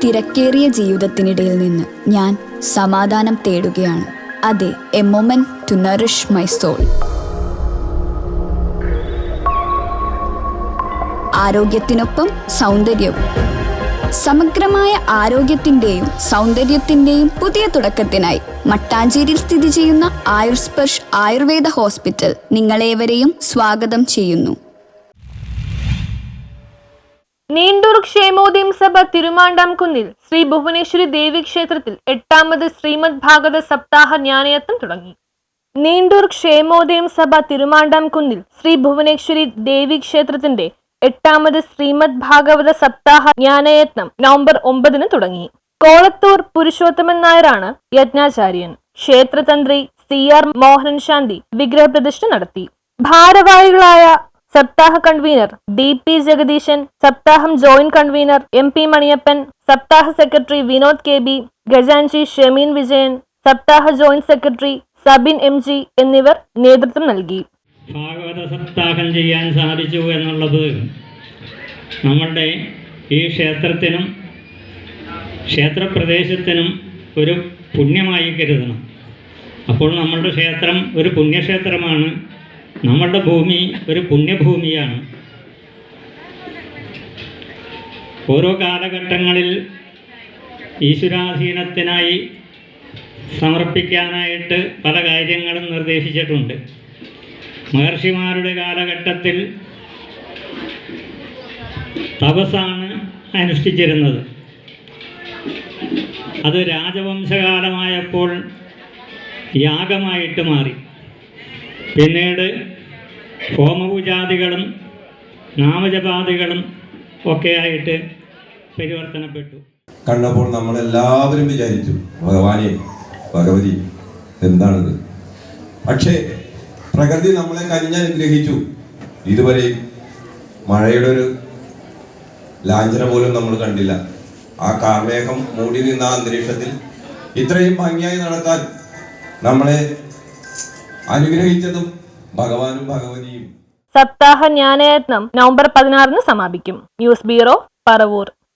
തിരക്കേറിയ ജീവിതത്തിനിടയിൽ നിന്ന് ഞാൻ സമാധാനം തേടുകയാണ്. അതെ, a moment to nourish my soul. ആരോഗ്യത്തിനൊപ്പം സൗന്ദര്യവും. സമഗ്രമായ ആരോഗ്യത്തിൻ്റെയും സൗന്ദര്യത്തിൻ്റെയും പുതിയ തുടക്കത്തിനായി മട്ടാഞ്ചേരിയിൽ സ്ഥിതി ചെയ്യുന്ന ആയുർസ്പർശ് ആയുർവേദ ഹോസ്പിറ്റൽ നിങ്ങളേവരെയും സ്വാഗതം ചെയ്യുന്നു. നീണ്ടൂർ ക്ഷേമോദയം സഭ തിരുമാണ്ടാംകുന്നിൽ ശ്രീ ഭുവനേശ്വരി ദേവി ക്ഷേത്രത്തിൽ 8ാമത് ശ്രീമദ് ഭാഗവത സപ്താഹ ജ്ഞാനയജ്ഞം തുടങ്ങി. നീണ്ടൂർ ക്ഷേമോദയം സഭ തിരുമാണ്ടാംകുന്നിൽ ശ്രീ ഭുവനേശ്വരി ദേവി ക്ഷേത്രത്തിന്റെ 8ാമത് ശ്രീമദ് ഭാഗവത സപ്താഹ ജ്ഞാനയജ്ഞം നവംബർ 9 തുടങ്ങി. കോളത്തൂർ പുരുഷോത്തമൻ നായരാണ് യജ്ഞാചാര്യൻ. ക്ഷേത്രതന്ത്രി CR മോഹനൻ ശാന്തി വിഗ്രഹപ്രതിഷ്ഠ നടത്തി. ഭാരവാഹികളായ സപ്താഹ കൺവീനർ DP ജഗദീശൻ, സപ്താഹം ജോയിന്റ് കൺവീനർ MP മണിയപ്പൻ, സപ്താഹ സെക്രട്ടറി വിനോദ് KB, ഖജാൻജി ഷമീൻ വിജയൻ, സപ്താഹ ജോയിന്റ് സെക്രട്ടറി സബിൻ MG എന്നിവർ നേതൃത്വം നൽകി. ഭാഗവത സപ്താഹം ചെയ്യാൻ സാധിച്ചു എന്നുള്ളത് നമ്മളുടെ ഈ ക്ഷേത്രത്തിനും ക്ഷേത്രപ്രദേശത്തിനും ഒരു പുണ്യമായി കരുതണം. അപ്പോൾ നമ്മളുടെ ക്ഷേത്രം ഒരു പുണ്യക്ഷേത്രമാണ്. നമ്മളുടെ ഭൂമി ഒരു പുണ്യഭൂമിയാണ്. ഓരോ കാലഘട്ടങ്ങളിൽ ഈശ്വരാധീനത്തിനായി സമർപ്പിക്കാനായിട്ട് പല കാര്യങ്ങളും നിർദ്ദേശിച്ചിട്ടുണ്ട്. മഹർഷിമാരുടെ കാലഘട്ടത്തിൽ തപസ്സാണ് അനുഷ്ഠിച്ചിരുന്നത്. അത് രാജവംശകാലമായപ്പോൾ യാഗമായിട്ട് മാറി. പിന്നീട് ഹോമപൂജാദികളും നാമജപാദികളും ഒക്കെയായിട്ട് പരിവർത്തനപ്പെട്ടു. കണ്ടപ്പോൾ നമ്മളെല്ലാവരും വിചാരിച്ചു, ഭഗവാനെ ഭഗവതി എന്താണിത്? പക്ഷേ പ്രകൃതി നമ്മളെ കനിഞ്ഞനുഗ്രഹിച്ചു. ഇതുവരെ മഴയുടെ ഒരു ലാഞ്ചന പോലും നമ്മൾ കണ്ടില്ല. ആ കാർമേഘം മൂടി നിന്ന അന്തരീക്ഷത്തിൽ ഇത്രയും ഭംഗിയായി നടക്കാൻ നമ്മളെ അനുഗ്രഹിച്ചതും ഭഗവാനും ഭഗവതിയും. സപ്താഹ ജ്ഞാനയജ്ഞം നവംബർ 16 സമാപിക്കും. News bureau, Paravur.